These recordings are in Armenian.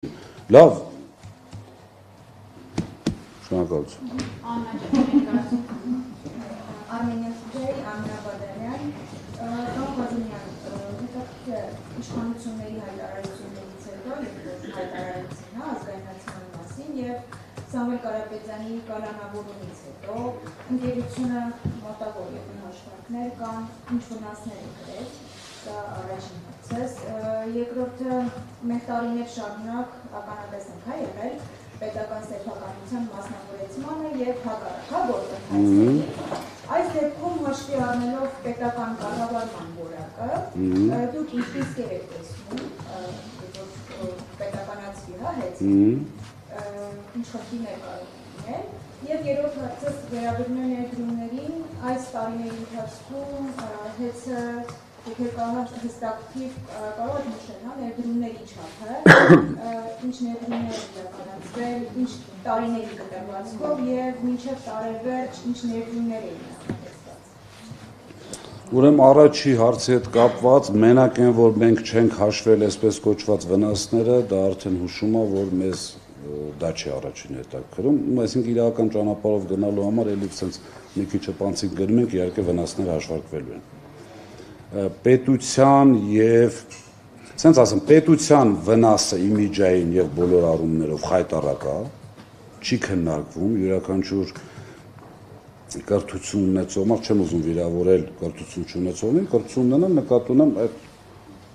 Լավ շնորհակալություն Armenian Today, Anna Badarian, Կապազինյան, իշխանությունների հայտարարություններից հետո, հայտարարեցին ազգայնացման մասին և Սամվել Կարապետյանի կալանավորումից հետո ընկերությունը մոտավոր և հաշվարկներ կան, ինչ վնասներ է կրել, դա առաջին հարցս, երկրորդը մեր տարիներ շարունակ ականատես ենք եղել պետական սեփականության մասնավորեցմանը և հակառակ գործընթացների։ Այս դեպքում հաշվի առնելով պետական կառավարման որակը, դուք ինչպես եք տեսնում, պետականացվի, հեծին, ինչ խնդիրներ կարող լինել, և երրորդ հարցս վերաբերում է ներդրումներին, այս տարիների ընթացքում հեծը հստակtiv կարող եք նշել ներդրումների չափը, ինչ ներդրումներ իրականացվել, ինչ տարիների կտրվածքով և մինչև տարեվերջ ինչ ներդրումներ էին նախատեսված։ Ուրեմն առաջի հարցի հետ կապված մենակ են, որ մենք չենք հաշվել այսպես կոչված վնասները, դա արդեն հուշում է, որ մեզ դա չի առաջին հետաքրքրում, այսինքն իրական ճանապարհով գնալու համար էլի ցենց մի քիչ պանցիկ գնում ենք, իհարկե վնասները հաշվարկվելու են։ Պետության եւ ցենց ասեմ, պետության վնասը իմիջային եւ բոլոր առումներով խայտառակ է, չի քննարկվում, յուրաքանչյուր կրթություն ունեցող, չեմ ուզում վիրավորել կրթություն չունեցողին, կրթություն ունենան նկատի ունեմ այդ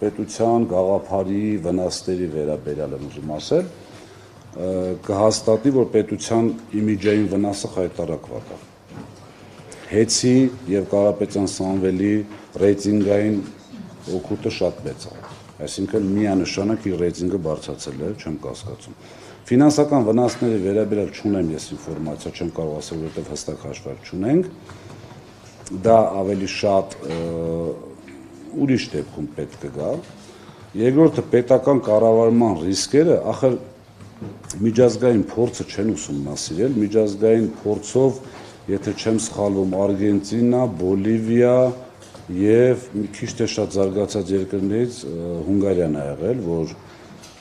պետության գաղափարի վնասների վերաբերյալ եմ ուզում ասել, կհաստատի, որ պետության իմիջային վնասը խայտառակված է։ Հեծի եւ Կարապետյան Սամվելի ռեյտինգային օգուտը շատ մեծ է, այսինքն միանշանակ իր ռեյտինգը բարձրացել է, չեմ կասկածում։ Ֆինանսական վնասների վերաբերյալ չունեմ ես ինֆորմացիա, չեմ կարող ասել, որովհետև հստակ հաշվարկ չունենք, դա ավելի շատ ուրիշ դեպքում պետք կգա։ Երկրորդը պետական կառավարման ռիսկերը, ախր միջազգային փորձը չեն ուսումնասիրել, միջազգային փորձով, եթե չեմ սխալվում, Արգենտինա, Բոլիվիա եւ մի քիչ թե շատ զարգացած երկրներից Հունգարիան ա եղել, որ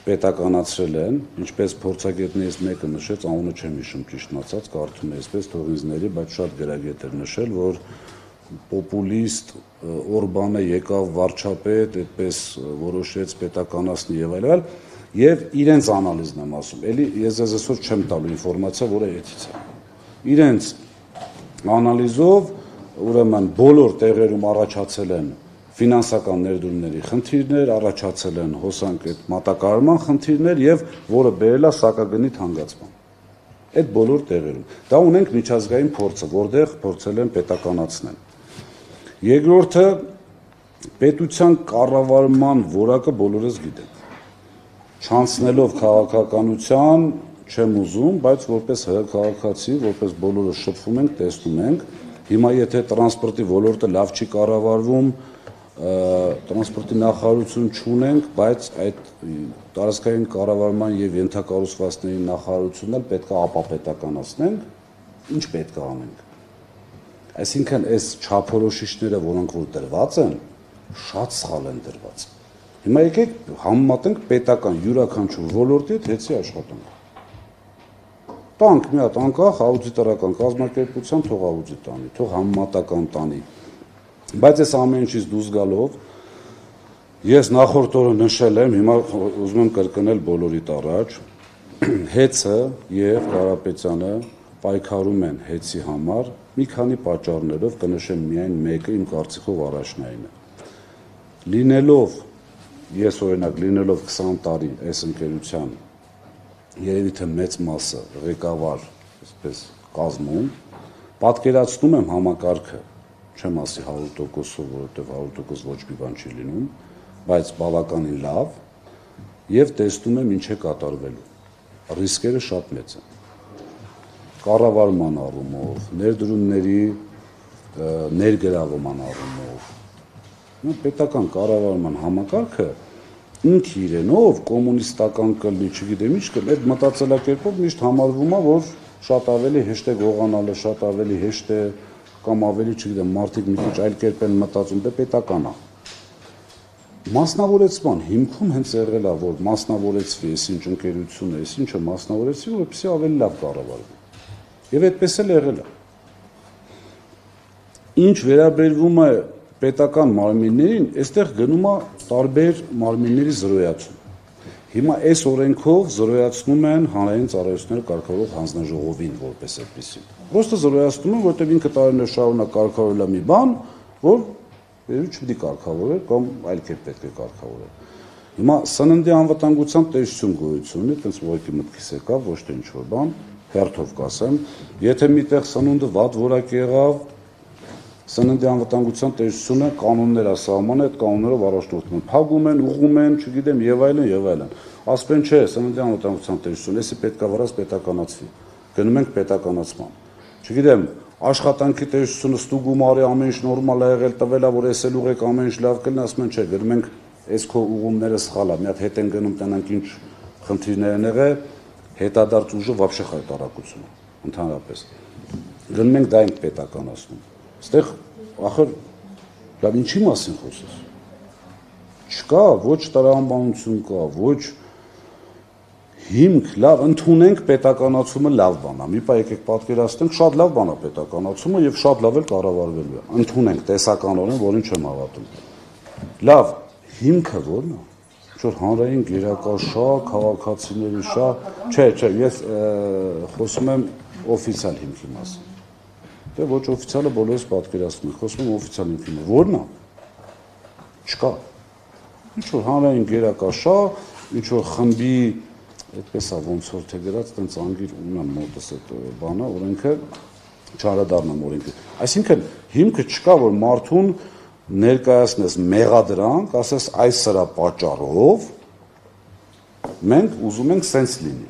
պետականացրել են, ինչպես փորձագետներից մեկը նշեց, անունը չեմ հիշում ճիշտ ասած, կարդում եմ այսպես թող ինձների, բայց շատ գրագետ էր նշել, որ պոպուլիստ Օրբանը եկավ վարչապետ, այդպես որոշեց պետականացնի եւ այլն, եւ իրենց անալիզն եմ ասում, էլի ես ձեզ այսօր չեմ տալու ինֆորմացիա, որը էթից է։ Իրենց անալիզով ուրեմն բոլոր տեղերում առաջացել են ֆինանսական ներդրումների խնդիրներ, առաջացել են հոսանք այդ մատակարարման խնդիրներ եւ որը բերել է սակագնի թանկացման։ Այդ բոլոր տեղերում։ Դա ունենք միջազգային փորձը, որտեղ փորձել են պետականացնել։ Երկրորդը պետության կառավարման որակը բոլորս գիտենք։ Չանցնելով քաղաքականության չեմ ուզում, բայց որպես քաղաքացի, որպես բոլորը շփվում ենք, տեսնում ենք, հիմա եթե տրանսպորտի ոլորտը լավ չի կառավարվում, տրանսպորտի նախարարություն չունենք, բայց այդ տարածքային կառավարման եւ ենթակառուցվածքների նախարարությունն էլ պետք է ապապետականացնենք, ինչ պետք է անենք։ Այսինքն այս չափորոշիչները, որոնք որ դրված են, շատ սխալ են դրված։ Հիմա եկեք համեմատենք պետական յուրաքանչյուր ոլորտի հետ հեծի աշխատանքը։ Տանք մի հատ անկախ աուդիտորական կազմակերպության թող աուդիտ անի, թող համեմատական տանի։ Բայց այս ամեն ինչից դուրս գալով ես նախորդ օրը նշել եմ, հիմա ուզում եմ կրկնել բոլորիդ առաջ, հեծը եւ Կարապետյանը պայքարում են հեծի համար մի քանի պատճառներով, կնշեմ միայն մեկը, իմ կարծիքով առաջնայինը։ Լինելով, ես օրինակ լինելով 20 տարի այս ընկերության երևի թե մեծ մասը ղեկավար, այսպես կազմում, պատկերացնում եմ համակարգը, չեմ ասի 100%-ով, որովհետև 100% ոչ մի բան չի լինում, բայց բավականին լավ, եւ տեսնում եմ ինչ է կատարվելու։ Ռիսկերը շատ մեծ են։ Կառավարման առումով, ներդրումների ներգրավման առումով, պետական կառավարման համակարգը ինքը իրենով կոմունիստական կլինի, չգիտեմ ինչ կլինի, այդ մտածելակերպով միշտ համարվում է, որ շատ ավելի հեշտ է գողանալը, շատ ավելի հեշտ է կամ ավելի, չգիտեմ, մարդիկ մի քիչ այլ կերպ են մտածում, դե պետական է։ Մասնավորեցման հիմքում հենց եղել է, որ մասնավորեցվի այսինչ ընկերությունը, այսինչը մասնավորեցվի, որպեսզի ավելի լավ կառավարվի։ Եվ այդպես էլ եղել է։ Ինչ վերաբերվում է պետական մարմիններին, այստեղ գնում է տարբեր մարմինների զրոյացում։ Հիմա այս օրենքով զրոյացնում են հանրային ծառայությունները կարգավորող հանձնաժողովին որպես այդպեսի։ Պրոստը զրոյացնում են, որտեղ ինքը տարիներ շարունակ կարգավորել է մի բան, որ չպետք է կարգավորել կամ այլ կերպ պետք է կարգավորել։ Հիմա սննդի անվտանգության տեսություն գոյություն ունի, այդպես ուղղակի մտքիս եկավ, ոչ թե ինչ-որ բան, հերթով կասեմ, եթե միտեղ սնունդը վատ որակ եղավ, սննդի անվտանգության տեսությունը կանոններ է սահմանում, այդ կանոններով առաջնորդվում են, փակում են, ուղղում են, չգիտեմ, եւ այլն, եւ այլն։ Ասում են, չէ, սննդի անվտանգության տեսություն, էսի պետք է վրաս պետականացվի։ Գնում ենք պետականացման։ Չգիտեմ, աշխատանքի տեսությունը ստուգում արի ամեն ինչ նորմալ է եղել, տվել է, որ էս էլ ուղեք ամեն ինչ լավ կլինի, ասում են, չէ, գնում ենք, այս քո ուղումները սխալ է, մի հատ հետ են գնում, տենանք ինչ խնդիրներ են եղել, հետադարձ ուժը вообще խայտարակություն է, ընդհանրապես։ Գնում ենք դա ենք պետականացնում։ Այստեղ ախր լավ ինչի մասին խոսես։ Չկա, ոչ տրամաբանություն կա, ոչ հիմք, լավ, ընդունենք պետականացումը լավ բան է։ Մի պահ եկեք պատկերացնենք, շատ լավ բան է պետականացումը եւ շատ լավ էլ կառավարվելու է։ Ընդունենք տեսականորեն, որին չեմ հավատում։ Լավ, հիմքը ո՞րն է։ Որ հանրային գերակաշա, քաղաքացիների շա, չէ, ես խոսում եմ օֆիցիալ հիմքի մասին։ Դե ոչ օֆիցիալը բոլորս պատկերացնում ենք, խոսում եմ օֆիցիալ հիմքի մասին։ Ո՞րն է։ Չկա։ Ինչ որ հանրային գերակաշա, ինչ որ խմբի այդպես է ոնց որ թե գրած, տենց անգիր ունեմ մոտս այդ բանը, օրենքը չարադառնամ օրենքը։ Այսինքն հիմքը չկա, որ մարդուն ներկայացնես մեղադրանք, ասես այս սրա պատճառով մենք ուզում ենք սենց լինի։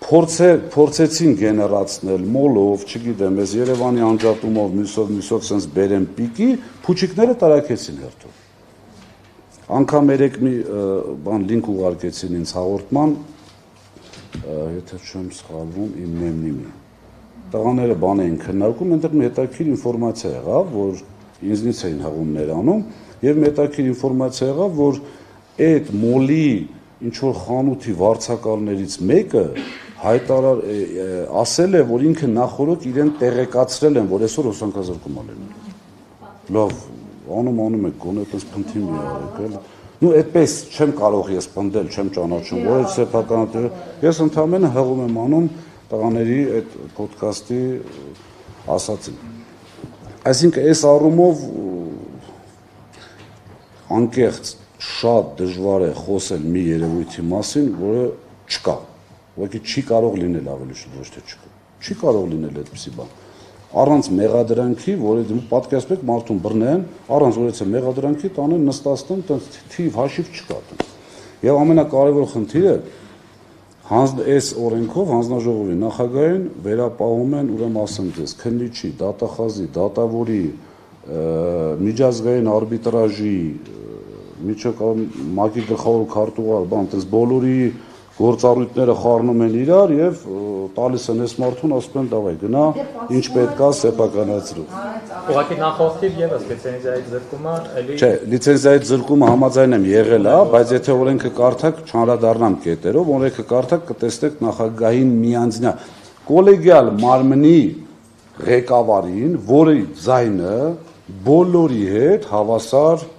Փորձեցին գեներացնել մոլով, չգիտեմ, ես Երևանի անջատումով, մյուսով սենց բերեմ պիկի, փուչիկները տարակեցին հերթով։ Անգամ երեք մի բան լինք ուղարկեցին ինձ հաղորդման, եթե չեմ սխալվում, իմ մեմնիմի։ Տղաները բան էին քննարկում, այնտեղ մի հետաքրքիր ինֆորմացիա եղավ, որ ինձնից էին հղումներ անում, եւ մի հետաքրքիր ինֆորմացիա եղավ, որ այդ մոլի ինչ որ խանութի վարձակալներից մեկը ասել է, որ ինքը նախորդ իրեն տեղեկացրել են, որ այսօր հոսանքազրկում է լինում։ Լավ, անում եք, գոնե այդպես փնթի մի արեք, էլի։ Ну, այդպես չեմ կարող ես պնդել, չեմ ճանաչում, որ այդ սեփականատերը, ես ընդհանրապես հղում եմ անում տղաների այդ ոդքասթի ասածին։ Այսինքն այս առումով անկեղծ շատ դժվար է խոսել մի երևույթի մասին, որը չկա։ Ուղղակի չի կարող լինել ավելի շուտ, ոչ թե չկա։ Չի կարող լինել այդպիսի բան։ Առանց մեղադրանքի, որը պատկերացրեք մարդուն բռնեն, առանց որ այդպես մեղադրանքի տանեն նստացնեն, տենց թիվ հաշիվ չկա։ Եվ ամենակարևոր խնդիրը այս օրենքով հանձնաժողովի նախագահին վերապահում են, ուրեմն ասեմ ձեզ, քննիչի, դատախազի, դատավորի, միջազգային արբիտրաժի, ՄԱԿ-ի գլխավոր քարտուղար, բան, այդպես բոլորի գործառույթները խառնում են իրար եւ տալիս են այս մարդուն, ասում են դավայ գնա, ինչ պետք է սեփականացրու։ Ուղղակի նախորդիվ եւս լիցենզիայի զրկումը էլի Չէ, լիցենզիայի զրկումը համաձայն եմ եղել է, բայց եթե օրենքը կարդաք, չանդրադառնամ կետերով, օրենքը կարդաք կտեսնեք նախագահին միանձնյա կոլեգիալ մարմնի ղեկավարին, որի ձայնը բոլորի հետ հավասար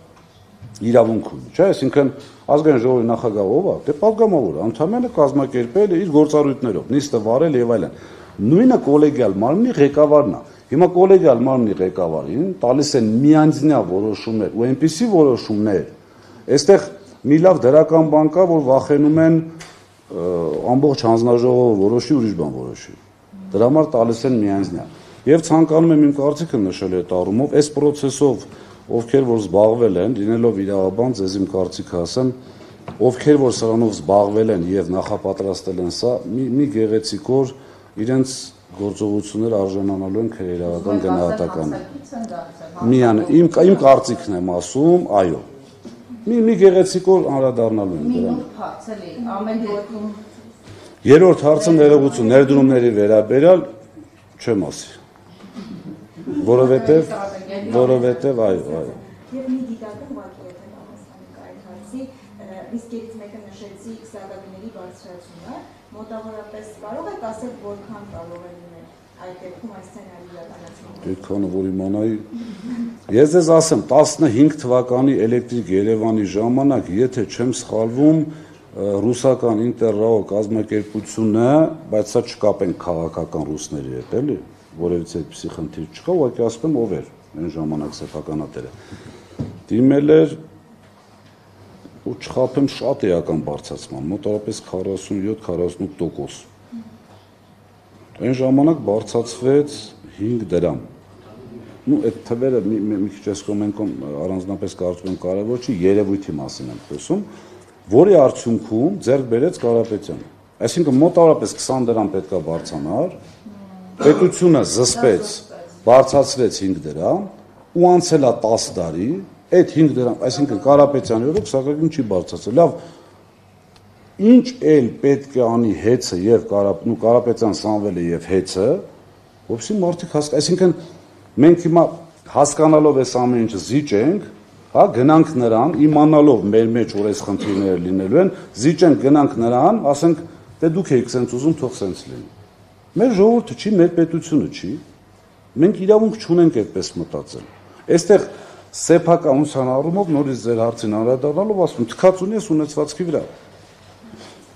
իրավունք ունի, չէ՞, այսինքն ազգային ժողովի նախագահը ով է, դե պատգամավորը, ընդհանրապես կազմակերպել իր գործառույթներով, նիստը վարել եւ այլն։ Նույնը կոլեգիալ մարմնի ղեկավարն է։ Հիմա կոլեգիալ մարմնի ղեկավարին տալիս են միանձնյա որոշումներ ու այնպիսի որոշումներ, այստեղ մի լավ դրական բան կա, որ վախենում են ամբողջ հանձնաժողովը որոշի, ուրիշ բան որոշի։ Դրա համար տալիս են միանձնյա։ Եվ ցանկանում եմ իմ կարծիքը նշել այդ առումով, այս process-ով ովքեր որ զբաղվել են, լինելով իրավաբան, ձեզ իմ կարծիքը ասեմ, ովքեր որ սրանով զբաղվել են եւ նախապատրաստել են սա, մի գեղեցիկ օր իրենց գործողությունները արժանանալու են քրեական գնահատականը։ Միան իմ կարծիքն եմ ասում, այո։ Մի գեղեցիկ օր անդրադառնալու են դրան։ Երրորդ հարցը ներողություն, ներդրումների վերաբերյալ չեմ ասի։ Որովհետև այո։ Եվ մի գիտական վարկի եթե համասանի կարելի։ իսկ երից մեկը նշեցիք սակագների բարձրացումը, մոտավորապես կարող եք ասել որքան կարող է լինել այդ դեպքում այս սցենարի իրականացումը։ Այդքանը որ իմանայի։ Ես ձեզ ասեմ 15 թվականի Էլեկտրիկ Երևանի ժամանակ, եթե չեմ սխալվում, ռուսական Ինտերրաո կազմակերպությունը, բայց սա չկապենք քաղաքական ռուսների հետ, էլի, որևիցե այդպիսի խնդիր չկա, ուղղակի ասում եմ ով էր այն ժամանակ սեփականատերը։ Դիմել էր ու չխաբեմ շատ էական բարձրացման, մոտավորապես 47-48%։ Այն ժամանակ բարձրացվեց 5 դրամ։ Ну, այդ թվերը մի քիչ էս կոմենտում առանձնապես կարծում եմ կարևոր չի, երևույթի մասին եմ խոսում, որի արդյունքում ձեռք բերեց Կարապետյանը։ Այսինքն մոտավորապես 20 դրամ պետքա բարձրանար, պետությունը զսպեց, բարձրացրեց 5 դրամ, ու անցել է 10 տարի, այդ 5 դրամ, այսինքն Կարապետյանի օրոք սակայն չի բարձրացել։ Լավ, ինչ էլ պետք է անի հեծը եւ Կարապետյան Սամվելը եւ հեծը, որովհետեւ մարդիկ հասկանան, այսինքն մենք հիմա հասկանալով այս ամեն ինչը զիջենք, հա, գնանք նրան, իմանալով մեր մեջ որ այս խնդիրները լինելու են, զիջենք գնանք նրան, ասենք, դե դուք եք սենց ուզում, թող սենց լինի։ Մեր ժողովուրդը չի, մեր պետությունը չի։ Մենք իրավունք չունենք այդպես մտածել։ Այստեղ սեփականության առումով նորից ձեր հարցին անդրադառնալով ասում եմ, թքած ունի ես ունեցվածքի վրա։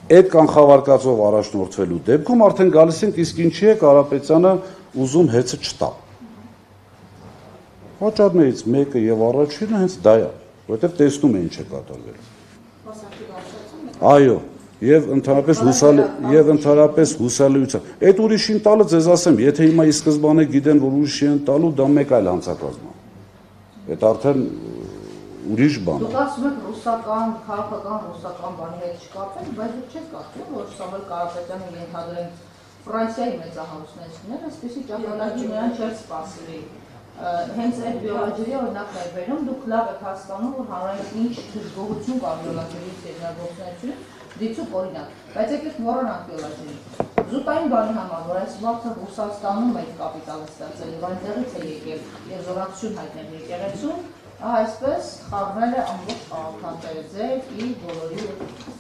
Այդ կանխավարկածով առաջնորդվելու դեպքում արդեն գալիս ենք, իսկ ինչի է Կարապետյանը ուզում հեծը չտա։ Պատճառներից մեկը եւ առաջինը հենց դա է, որովհետեւ տեսնում է ինչ է կատարվել։ Այո, եւ ընդհանրապես հուսալիության։ Այդ ուրիշին տալը ձեզ ասեմ, եթե հիմա ի սկզբանե գիտեն, որ ուրիշին տալու, դա մեկ այլ հանցակազմ է։ Այդ արդեն ուրիշ բան է։ Դուք ասում եք ռուսական, քաղաքական ռուսական բանի հետ չկապեն, բայց դուք չեք կարծում, որ Սամվել Կարապետյանը ենթադրենք Ֆրանսիայի մեծահարուստներն, այսպեսի ճակատագիր նրան չէր սպասելի։ Հենց այդ բիոլոգիայի օրինակն է վերում, դուք լավ եք հասկանում, որ հանրային ինչ դժգոհություն կա բիոլոգիայի ներգործունեություն, դիցուկ օրինակ, բայց եկեք մոռանանք բիոլոգիային։ Զուտային բանի համար, որ այս մարդը Ռուսաստանում այդ կապիտալը ստացել եւ այնտեղից է եկել եւ զորակցություն հայտնել եկեղեցուն, այսպես խառնել է ամբողջ քաղաքացիները ձեր իր բոլորի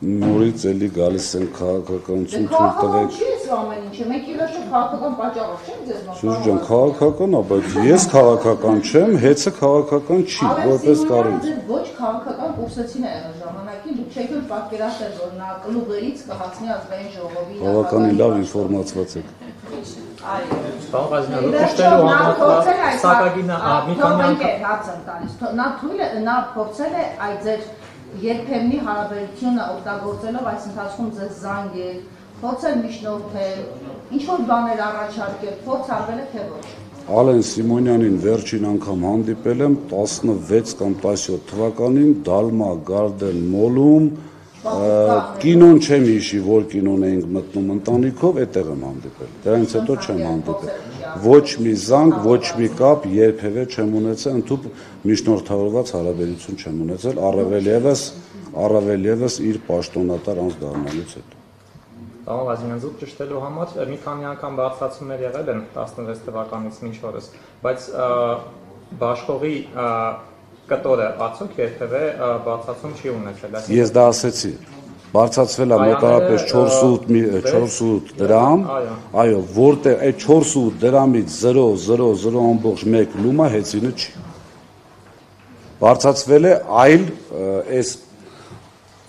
Նորից էլի գալիս են քաղաքականություն թույլ տվեք։ Չի էս ամեն ինչը, մենք իրաշը քաղաքական պատճառով չենք ձեզ մոտ։ Սուրճ ջան, քաղաքական է, բայց ես քաղաքական չեմ, հեծը քաղաքական չի, որպես կառույց։ Ոչ քաղաքական կուրսեցին է եղել ժամանակին, դուք չեք էլ պատկերացրել, որ նա կլուբերից կհասնի ազգային ժողովի։ Բավականին լավ ինֆորմացված եք։ Այո։ Պարոն Ղազարյան, դուք ճշտելու համար սակագինը մի քանի անգամ հարց եմ տալիս։ Նա փորձել է այդ ձեր երբեմնի հարաբերությունը օգտագործելով այս ընթացքում ձեզ զանգել, փորձել միջնորդել, ինչ-որ բաներ առաջարկել, փորձ արվել է թե ոչ։ Ալեն Սիմոնյանին վերջին անգամ հանդիպել եմ 16 կամ 17 թվականին Դալմա Garden Mall-ում, կինոն չեմ հիշի, որ կինոն էինք մտնում ընտանիքով, այդտեղ եմ հանդիպել։ Դրանից հետո չեմ հանդիպել։ Ոչ մի զանգ, ոչ մի կապ երբևէ չեմ ունեցել, ընդհանուր միջնորդավորված հարաբերություն չեմ ունեցել, առավել եւս իր պաշտոնատար անձ դառնալուց հետո։ Պարոն Ղազարյան, դուք ճշտելու համար մի քանի անգամ բարձրացումներ եղել են 16 թվականից մինչ օրս, բայց Բաշխողի կտորը արդյոք երբևէ բարձրացում չի ունեցել։ Ես դա ասեցի։ Բարձրացվել է մոտավորապես 4.8 դրամ, այո, որտեղ այդ 4.8 դրամից 0.001 լումա հեծինը չի։ Բարձրացվել է այլ այս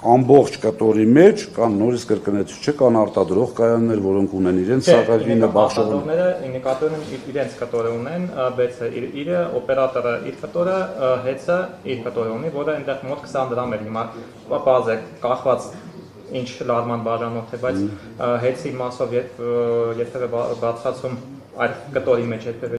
ամբողջ կտորի մեջ կան նորից կրկնեցի չէ, կան արտադրող կայաններ, որոնք ունեն իրենց սակագինը բաշխողները։ Ինդիկատորները իրենց կտորը ունեն, բեցը իրը, օպերատորը իր կտորը, հեծը իր կտորը ունի, որը այնտեղ մոտ 20 դրամ էր հիմա բազ է կախված ինչ լարման բաժանող է, բայց հեծի մասով երբևէ բարձրացում այդ կտորի մեջ երբևէ